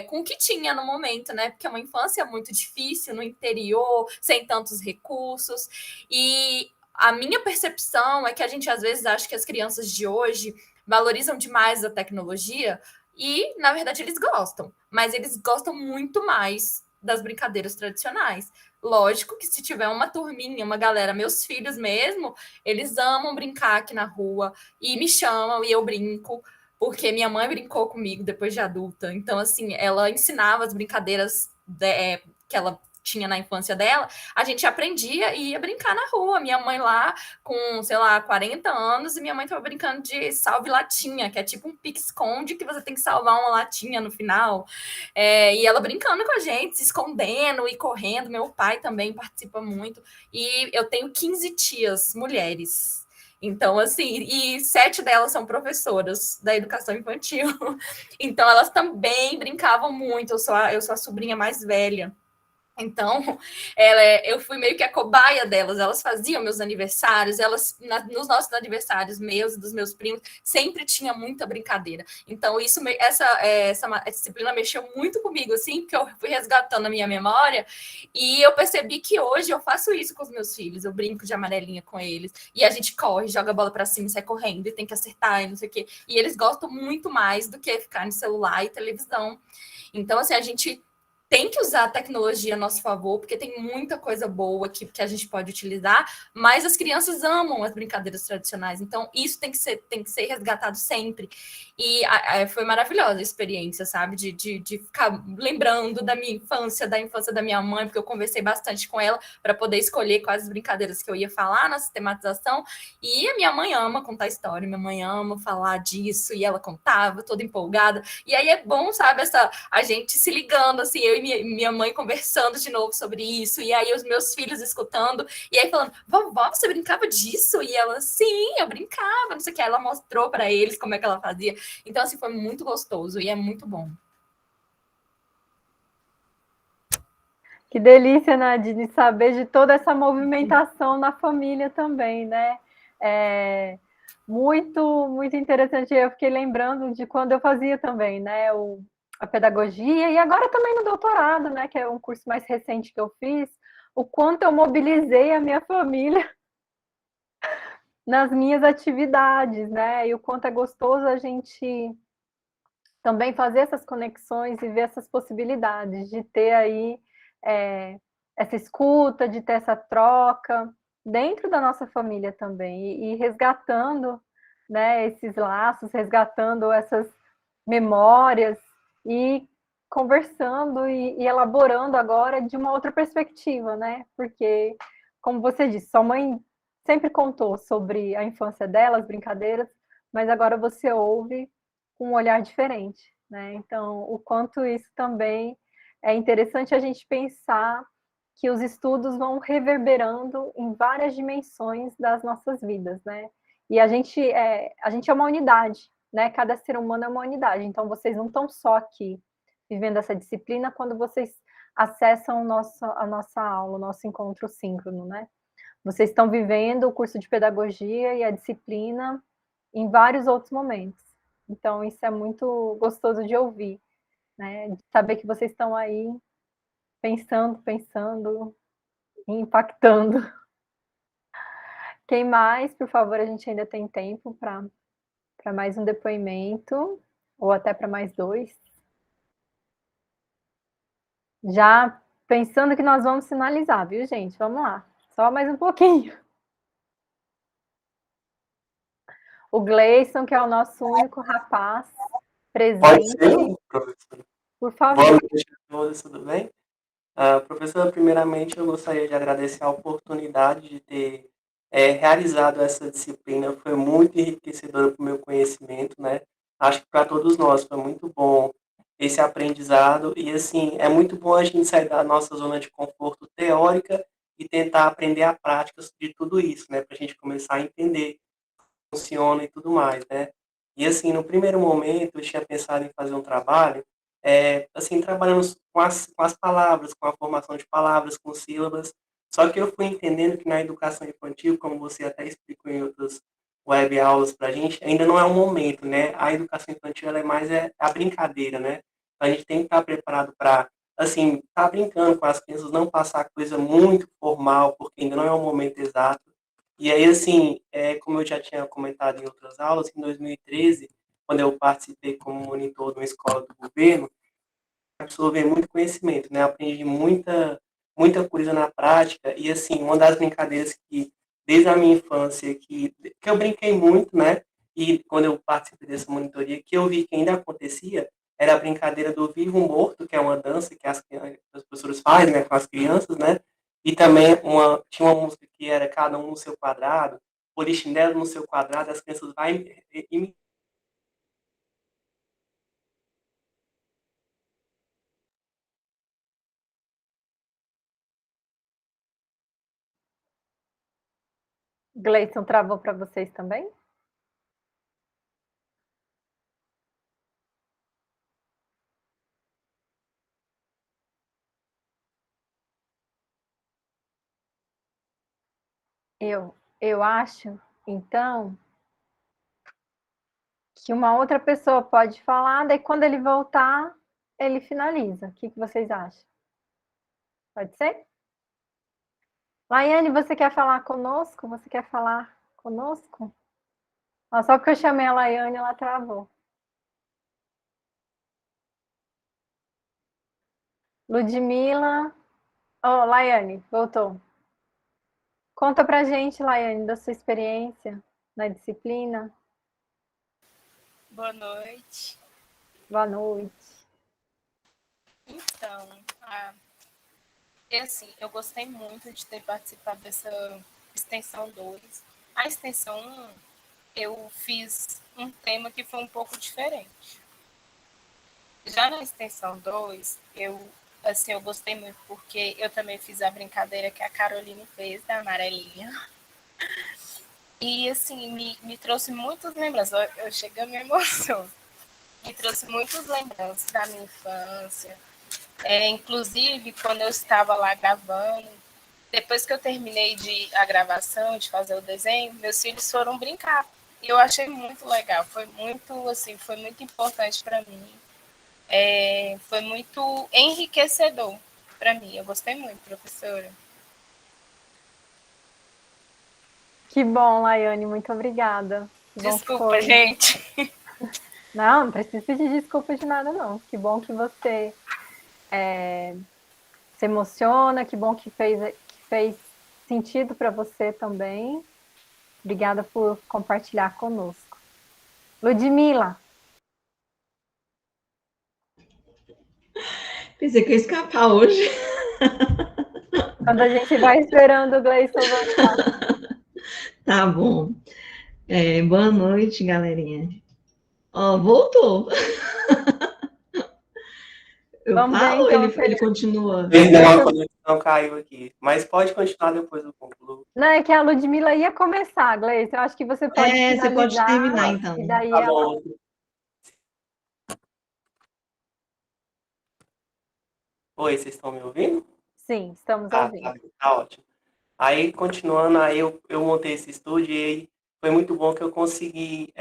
com o que tinha no momento, né? Porque é uma infância muito difícil no interior, sem tantos recursos, e a minha percepção é que a gente às vezes acha que as crianças de hoje valorizam demais a tecnologia e, na verdade, eles gostam, mas eles gostam muito mais das brincadeiras tradicionais. Lógico que se tiver uma turminha, uma galera, meus filhos mesmo, eles amam brincar aqui na rua e me chamam e eu brinco, porque minha mãe brincou comigo depois de adulta. Então, assim, ela ensinava as brincadeiras que ela tinha na infância dela, a gente aprendia e ia brincar na rua. Minha mãe lá com, sei lá, 40 anos, e minha mãe estava brincando de salve latinha, que é tipo um pique-esconde que você tem que salvar uma latinha no final. E ela brincando com a gente, se escondendo e correndo. Meu pai também participa muito. E eu tenho 15 tias mulheres. Então, assim, e 7 delas são professoras da educação infantil. Então, elas também brincavam muito. Eu sou a sobrinha mais velha. Então, eu fui meio que a cobaia delas. Elas faziam meus aniversários, nos nossos aniversários, meus e dos meus primos, sempre tinha muita brincadeira. Então, essa disciplina mexeu muito comigo, assim, porque eu fui resgatando a minha memória e eu percebi que hoje eu faço isso com os meus filhos. Eu brinco de amarelinha com eles e a gente corre, joga a bola para cima e sai correndo e tem que acertar e não sei o quê. E eles gostam muito mais do que ficar no celular e televisão. Então, assim, a gente tem que usar a tecnologia a nosso favor, porque tem muita coisa boa que a gente pode utilizar, mas as crianças amam as brincadeiras tradicionais, então isso tem que ser resgatado sempre. E foi maravilhosa a experiência, sabe? De ficar lembrando da minha infância, da infância da minha mãe, porque eu conversei bastante com ela para poder escolher quais brincadeiras que eu ia falar na sistematização. E a minha mãe ama contar história, minha mãe ama falar disso, e ela contava, toda empolgada. E aí é bom, sabe, a gente se ligando, assim, eu e minha mãe conversando de novo sobre isso, e aí os meus filhos escutando, e aí falando, vovó, você brincava disso? E ela, sim, eu brincava, não sei o que, ela mostrou para eles como é que ela fazia. Então, assim, foi muito gostoso e é muito bom. Que delícia, Nadine, saber de toda essa movimentação na família também, né? Muito, muito interessante. Eu fiquei lembrando de quando eu fazia também, né? A pedagogia, e agora também no doutorado, né? Que é um curso mais recente que eu fiz, o quanto eu mobilizei a minha família nas minhas atividades, né? E o quanto é gostoso a gente também fazer essas conexões e ver essas possibilidades de ter aí essa escuta, de ter essa troca dentro da nossa família também e resgatando, né, esses laços, resgatando essas memórias e conversando e elaborando agora de uma outra perspectiva, né? Porque, como você disse, sua mãe sempre contou sobre a infância dela, as brincadeiras, mas agora você ouve com um olhar diferente, né? Então, o quanto isso também é interessante a gente pensar que os estudos vão reverberando em várias dimensões das nossas vidas, né? E a gente é uma unidade, né? Cada ser humano é uma unidade. Então, vocês não estão só aqui vivendo essa disciplina quando vocês acessam a nossa aula, o nosso encontro síncrono, né? Vocês estão vivendo o curso de pedagogia e a disciplina em vários outros momentos. Então, isso é muito gostoso de ouvir, né? De saber que vocês estão aí pensando, impactando. Quem mais, por favor, a gente ainda tem tempo para mais um depoimento, ou até para mais 2. Já pensando que nós vamos finalizar, viu, gente? Vamos lá, só mais um pouquinho. O Gleison, que é o nosso único rapaz, Pode presente, ser, professor? por Boa favor. noite a todos, tudo bem? Professora, primeiramente eu gostaria de agradecer a oportunidade de ter realizado essa disciplina, foi muito enriquecedora para o meu conhecimento, né? Acho que para todos nós foi muito bom esse aprendizado e, assim, é muito bom a gente sair da nossa zona de conforto teórica e tentar aprender a prática de tudo isso, né? Para a gente começar a entender como funciona e tudo mais, né? E, assim, no primeiro momento eu tinha pensado em fazer um trabalho assim, trabalhando com as palavras, com a formação de palavras, com sílabas. Só que eu fui entendendo que na educação infantil, como você até explicou em outras web aulas para a gente, ainda não é o momento, né? A educação infantil ela é mais a brincadeira, né? A gente tem que estar preparado para, assim, estar brincando com as crianças, não passar coisa muito formal, porque ainda não é o momento exato. E aí, assim, como eu já tinha comentado em outras aulas, em 2013, quando eu participei como monitor de uma escola do governo, absorver muito conhecimento, né? Aprendi muita coisa na prática e assim, uma das brincadeiras que desde a minha infância que eu brinquei muito, né? E quando eu participei dessa monitoria, que eu vi que ainda acontecia, era a brincadeira do vivo morto, que é uma dança que as professores fazem, né, com as crianças, né? E também tinha uma música que era cada um no seu quadrado, polichinelo no seu quadrado, as crianças vão Gleison travou para vocês também? Eu acho, então, que uma outra pessoa pode falar, daí quando ele voltar, ele finaliza. O que vocês acham? Pode ser? Laiane, você quer falar conosco? Você quer falar conosco? Ó, só porque eu chamei a Laiane, ela travou. Ludmila. Oh, Laiane, voltou. Conta pra gente, Laiane, da sua experiência na disciplina. Boa noite. Boa noite. Então, assim, eu gostei muito de ter participado dessa extensão 2. A extensão 1, eu fiz um tema que foi um pouco diferente. Já na extensão 2, eu gostei muito porque eu também fiz a brincadeira que a Caroline fez, da amarelinha. E, assim, me trouxe muitas lembranças. Eu chego a me emociono. Me trouxe muitas lembranças da minha infância. Inclusive, quando eu estava lá gravando, depois que eu terminei a gravação, de fazer o desenho, meus filhos foram brincar. E eu achei muito legal. Foi muito importante para mim. Foi muito enriquecedor para mim. Eu gostei muito, professora. Que bom, Laiane, muito obrigada. Que Desculpa, gente. Não precisa pedir desculpa de nada, não. Que bom que você se emociona, que bom que fez sentido para você também. Obrigada por compartilhar conosco. Ludmila. Pensei que ia escapar hoje. Quando a gente vai esperando o Gleison voltar. Tá bom. Boa noite, galerinha. Voltou. Eu Vamos ver, falo ou então, ele continua? Perdão, a conexão caiu aqui. Mas pode continuar depois do concluo. Não, é que a Ludmila ia começar, Gleice. Eu acho que você pode finalizar. Você pode terminar, então. E daí Tá ela... bom. Oi, vocês estão me ouvindo? Sim, estamos Tá, ouvindo. tá ótimo. Aí, continuando, aí eu montei esse estúdio e aí foi muito bom que eu consegui,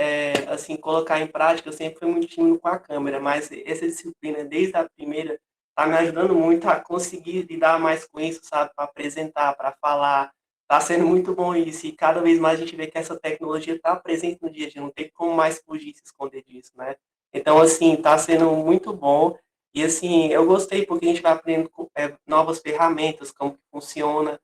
assim, colocar em prática. Eu sempre fui muito tímido com a câmera, mas essa disciplina, desde a primeira, tá me ajudando muito a conseguir lidar mais com isso, sabe? Para apresentar, para falar. Tá sendo muito bom isso. E cada vez mais a gente vê que essa tecnologia está presente no dia a dia, não tem como mais fugir, se esconder disso, né? Então, assim, tá sendo muito bom. E, assim, eu gostei porque a gente vai aprendendo novas ferramentas, como que funciona.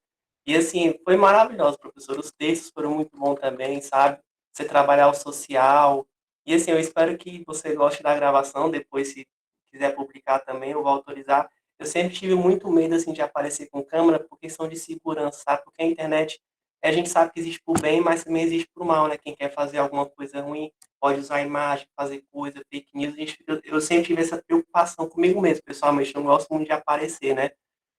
E, assim, foi maravilhoso, professor. Os textos foram muito bons também, sabe? Você trabalhar o social. E assim, eu espero que você goste da gravação, depois se quiser publicar também, eu vou autorizar. Eu sempre tive muito medo assim de aparecer com câmera por questão de segurança, sabe? Porque a internet, a gente sabe que existe por bem, mas também existe por mal, né? Quem quer fazer alguma coisa ruim pode usar a imagem, fazer coisa, fake news. Eu sempre tive essa preocupação comigo mesmo, pessoalmente. Eu não gosto muito de aparecer, né?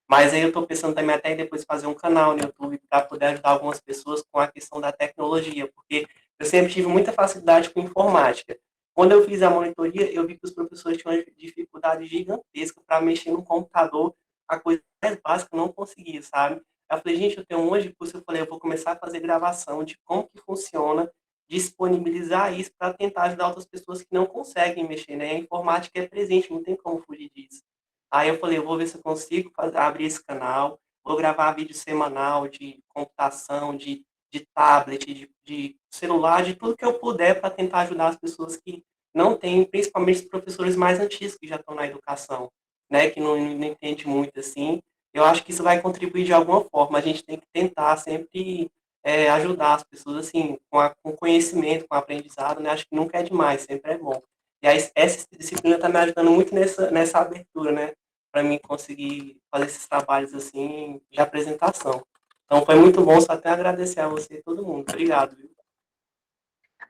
Mas aí eu estou pensando também até em depois fazer um canal no YouTube para poder ajudar algumas pessoas com a questão da tecnologia, porque eu sempre tive muita facilidade com informática. Quando eu fiz a monitoria, eu vi que os professores tinham uma dificuldade gigantesca para mexer no computador, a coisa mais básica eu não conseguia, sabe? Eu falei, gente, eu tenho um monte de curso, eu falei, eu vou começar a fazer gravação de como que funciona, disponibilizar isso para tentar ajudar outras pessoas que não conseguem mexer, né? A informática é presente, não tem como fugir disso. Aí eu falei, eu vou ver se eu consigo abrir esse canal, vou gravar vídeo semanal de computação, de tablet, de celular, de tudo que eu puder para tentar ajudar as pessoas que não têm, principalmente os professores mais antigos que já estão na educação, né, que não entende muito assim. Eu acho que isso vai contribuir de alguma forma. A gente tem que tentar sempre ajudar as pessoas assim, com conhecimento, com aprendizado, né? Acho que nunca é demais, sempre é bom. E aí, essa disciplina está me ajudando muito nessa abertura, né? Para mim conseguir fazer esses trabalhos assim de apresentação. Então foi muito bom, só até agradecer a você e todo mundo. Obrigado. Viu?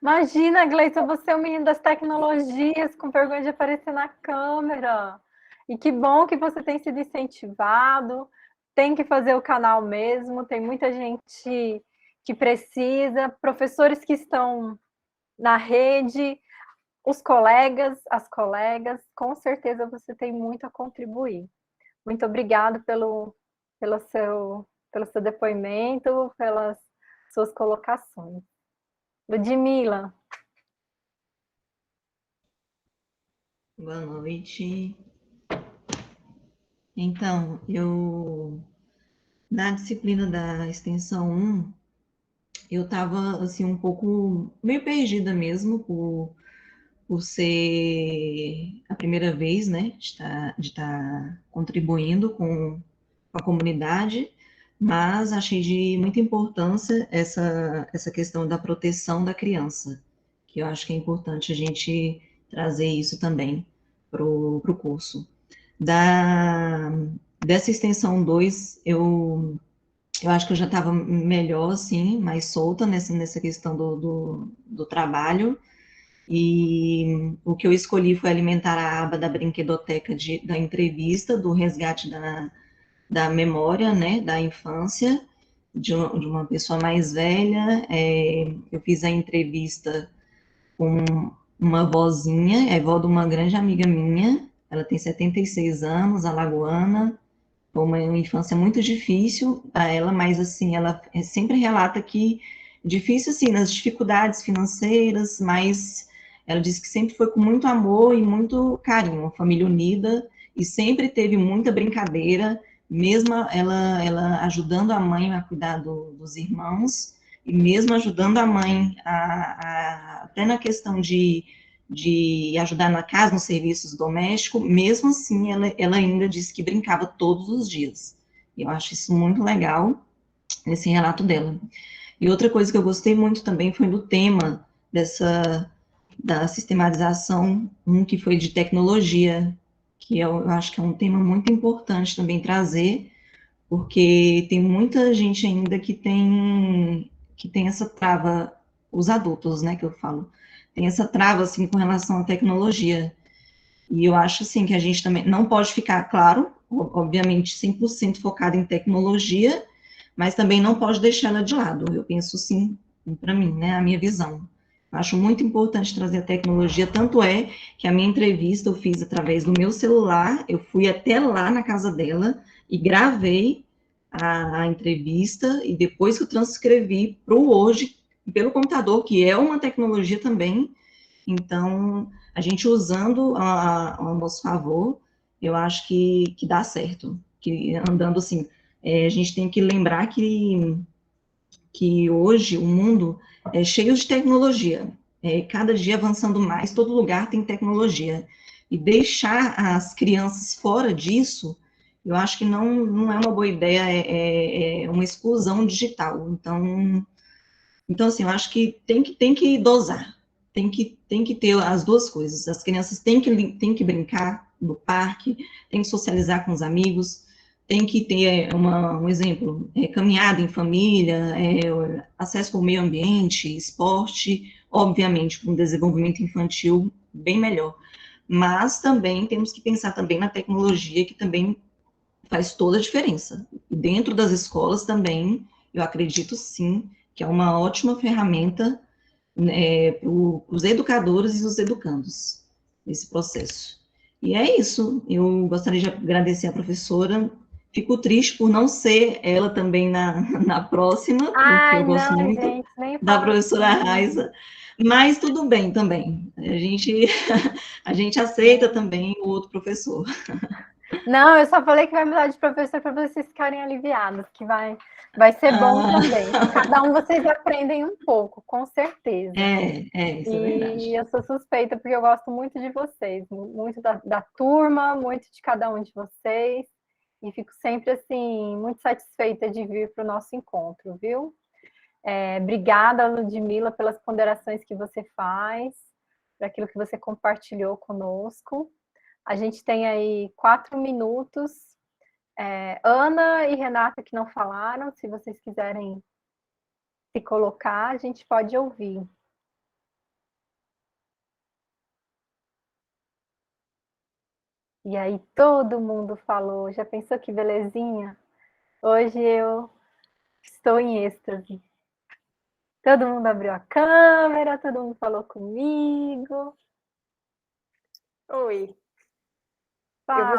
Imagina, Gleison, você é o menino das tecnologias, com vergonha de aparecer na câmera. E que bom que você tem sido incentivado, tem que fazer o canal mesmo, tem muita gente que precisa, professores que estão na rede, os colegas, as colegas, com certeza você tem muito a contribuir. Muito obrigado pelo seu depoimento, pelas suas colocações. Ludmila. Boa noite. Então, na disciplina da extensão 1, eu estava, assim, um pouco, meio perdida mesmo, por ser a primeira vez, né, de estar contribuindo com a comunidade, mas achei de muita importância essa questão da proteção da criança, que eu acho que é importante a gente trazer isso também para o curso. Dessa extensão 2, eu acho que eu já estava melhor, assim, mais solta nessa questão do trabalho, e o que eu escolhi foi alimentar a aba da brinquedoteca da entrevista, do resgate da memória, né, da infância, de uma pessoa mais velha. Eu fiz a entrevista com uma vozinha, é vó de uma grande amiga minha, ela tem 76 anos, alagoana, foi uma infância muito difícil para ela, mas assim, ela sempre relata que difícil assim, nas dificuldades financeiras, mas ela disse que sempre foi com muito amor e muito carinho, uma família unida, e sempre teve muita brincadeira, mesmo ela ajudando a mãe a cuidar dos irmãos, e mesmo ajudando a mãe até na questão de ajudar na casa, nos serviços domésticos, mesmo assim, ela ainda disse que brincava todos os dias. Eu acho isso muito legal, esse relato dela. E outra coisa que eu gostei muito também foi do tema da sistematização, que foi de tecnologia, que eu acho que é um tema muito importante também trazer, porque tem muita gente ainda que tem essa trava, os adultos, né, que eu falo, tem essa trava, assim, com relação à tecnologia. E eu acho, assim, que a gente também não pode ficar, claro, obviamente, 100% focado em tecnologia, mas também não pode deixá-la de lado. Eu penso, sim, para mim, né, a minha visão. Eu acho muito importante trazer a tecnologia, tanto é que a minha entrevista eu fiz através do meu celular, eu fui até lá na casa dela e gravei a entrevista, e depois que eu transcrevi para o Word, pelo computador, que é uma tecnologia também. Então, a gente usando ao nosso favor, eu acho que dá certo. Que andando assim, a gente tem que lembrar que hoje o mundo é cheio de tecnologia. Cada dia avançando mais, todo lugar tem tecnologia. E deixar as crianças fora disso, eu acho que não é uma boa ideia, é uma exclusão digital. Então assim, eu acho que tem que dosar. tem que ter as duas coisas. As crianças têm que brincar no parque, têm que socializar com os amigos, tem que ter um exemplo, caminhada em família, acesso ao meio ambiente, esporte, obviamente, com desenvolvimento infantil bem melhor. Mas também temos que pensar também na tecnologia, que também faz toda a diferença. Dentro das escolas também, eu acredito sim, que é uma ótima ferramenta para os educadores e os educandos nesse processo. E é isso, eu gostaria de agradecer a professora, fico triste por não ser ela também na próxima, porque Ai, eu gosto não, muito gente, nem da fala professora assim. Raiza, mas tudo bem também, a gente aceita também o outro professor. Não, eu só falei que vai mudar de professor para vocês ficarem aliviados, que vai ser bom também. Cada um vocês aprendem um pouco, com certeza. Isso é verdade. E eu sou suspeita porque eu gosto muito de vocês, muito da turma, muito de cada um de vocês. E fico sempre, assim, muito satisfeita de vir para o nosso encontro, viu? Obrigada, Ludmila, pelas ponderações que você faz, por aquilo que você compartilhou conosco. A gente tem aí 4 minutos. Ana e Renata que não falaram, se vocês quiserem se colocar, a gente pode ouvir. E aí todo mundo falou. Já pensou que belezinha? Hoje eu estou em êxtase. Todo mundo abriu a câmera, todo mundo falou comigo. Oi. Fala,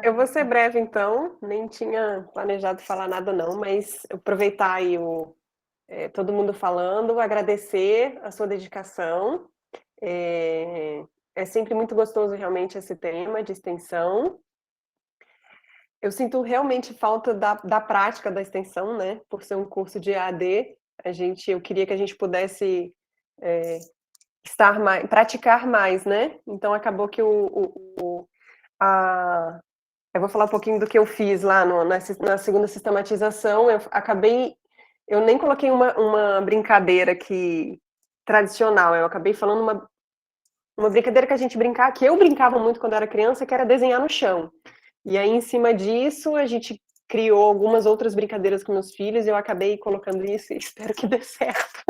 Eu vou ser Renata. breve, então. Nem tinha planejado falar nada, não, mas aproveitar aí todo mundo falando, agradecer a sua dedicação. É sempre muito gostoso, realmente, esse tema de extensão. Eu sinto realmente falta da prática da extensão, né? Por ser um curso de EAD, eu queria que a gente pudesse praticar mais, né? Então, acabou que eu vou falar um pouquinho do que eu fiz lá na segunda sistematização. Eu nem coloquei uma brincadeira tradicional, eu acabei falando uma brincadeira que eu brincava muito quando era criança, que era desenhar no chão. E aí, em cima disso, a gente criou algumas outras brincadeiras com meus filhos, e eu acabei colocando isso e espero que dê certo.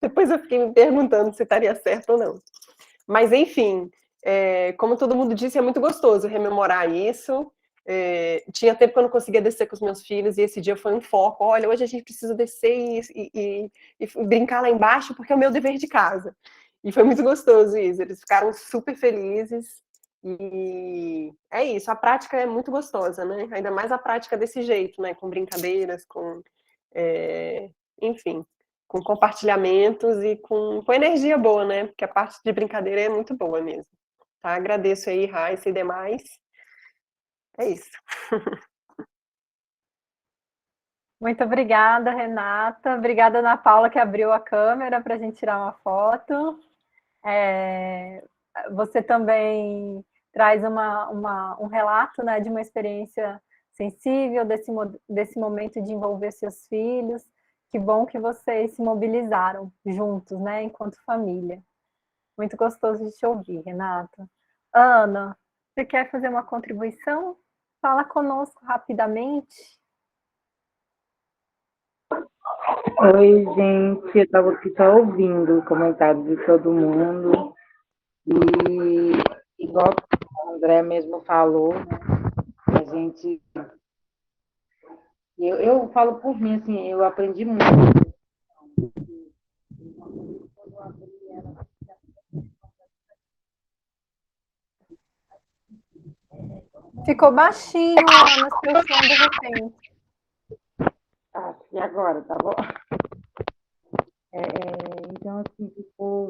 Depois eu fiquei me perguntando se estaria certo ou não. Mas, enfim, como todo mundo disse, é muito gostoso rememorar isso. Tinha tempo que eu não conseguia descer com os meus filhos, e esse dia foi um foco. Olha, hoje a gente precisa descer e brincar lá embaixo, porque é o meu dever de casa. E foi muito gostoso isso, eles ficaram super felizes. E é isso, a prática é muito gostosa, né? Ainda mais a prática desse jeito, né? Com brincadeiras, enfim, com compartilhamentos e com energia boa, né? Porque a parte de brincadeira é muito boa mesmo. Tá? Agradeço aí, Raíssa e demais. É isso. Muito obrigada, Renata. Obrigada, Ana Paula, que abriu a câmera para a gente tirar uma foto. Você também traz um relato, né, de uma experiência sensível desse momento de envolver seus filhos. Que bom que vocês se mobilizaram juntos, né, enquanto família. Muito gostoso de te ouvir, Renata. Ana, você quer fazer uma contribuição? Fala conosco rapidamente. Oi, gente, eu estava aqui só ouvindo o comentário de todo mundo. E, igual o André mesmo falou, né, a gente. Eu falo por mim, assim, eu aprendi muito. Ficou baixinho, Ana, seu som de repente. E agora, tá bom? Então, assim, ficou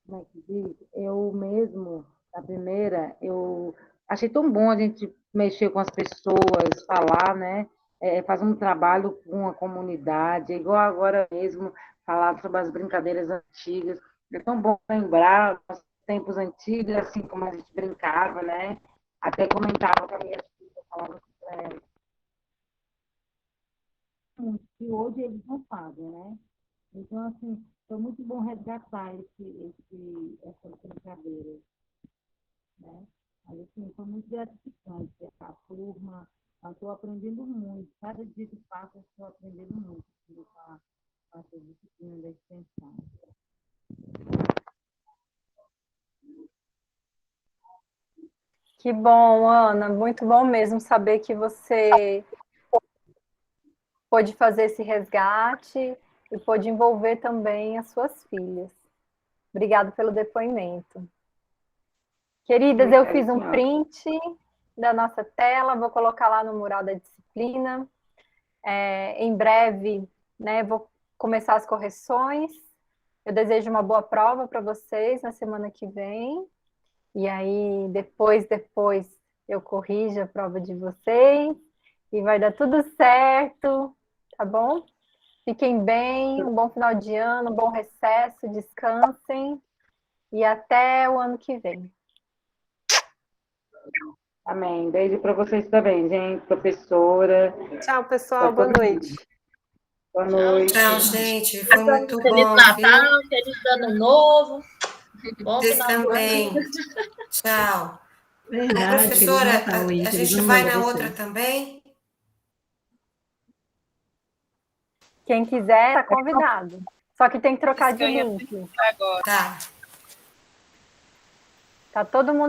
como é que diz? Eu mesmo, a primeira, eu achei tão bom a gente mexer com as pessoas, falar, né? Fazer um trabalho com a comunidade, igual agora mesmo, falar sobre as brincadeiras antigas. É tão bom lembrar os tempos antigos, assim como a gente brincava, né? Até comentava com a minha filha, falava para ela. Que hoje eles não fazem, né? Então, assim, Foi muito bom resgatar essas brincadeiras, né? Mas, assim, foi muito gratificante a turma. Eu estou aprendendo muito. Cada dia que passa, eu estou aprendendo muito com essa disciplina da extensão. Que bom, Ana, muito bom mesmo saber que você pôde fazer esse resgate e pôde envolver também as suas filhas. Obrigada pelo depoimento. Queridas, eu fiz um print da nossa tela, vou colocar lá no mural da disciplina. Em breve, né, vou começar as correções. Eu desejo uma boa prova para vocês na semana que vem. E aí, depois eu corrijo a prova de vocês e vai dar tudo certo, tá bom? Fiquem bem, um bom final de ano, um bom recesso, descansem e até o ano que vem. Amém. Beijo para vocês também, gente, professora. Tchau, pessoal. Boa noite. Boa noite. Tchau, gente. Foi muito Feliz bom, Natal, viu? feliz Ano Novo. Bom Vocês final do ano. também. Tchau. Verdade, Feliz Professora, Natal aí, a Feliz gente Ano vai Novo a na você. outra também? Quem quiser, tá convidado. Só que tem que trocar Isso que de eu ia link. perguntar agora. Tá. Tá todo mundo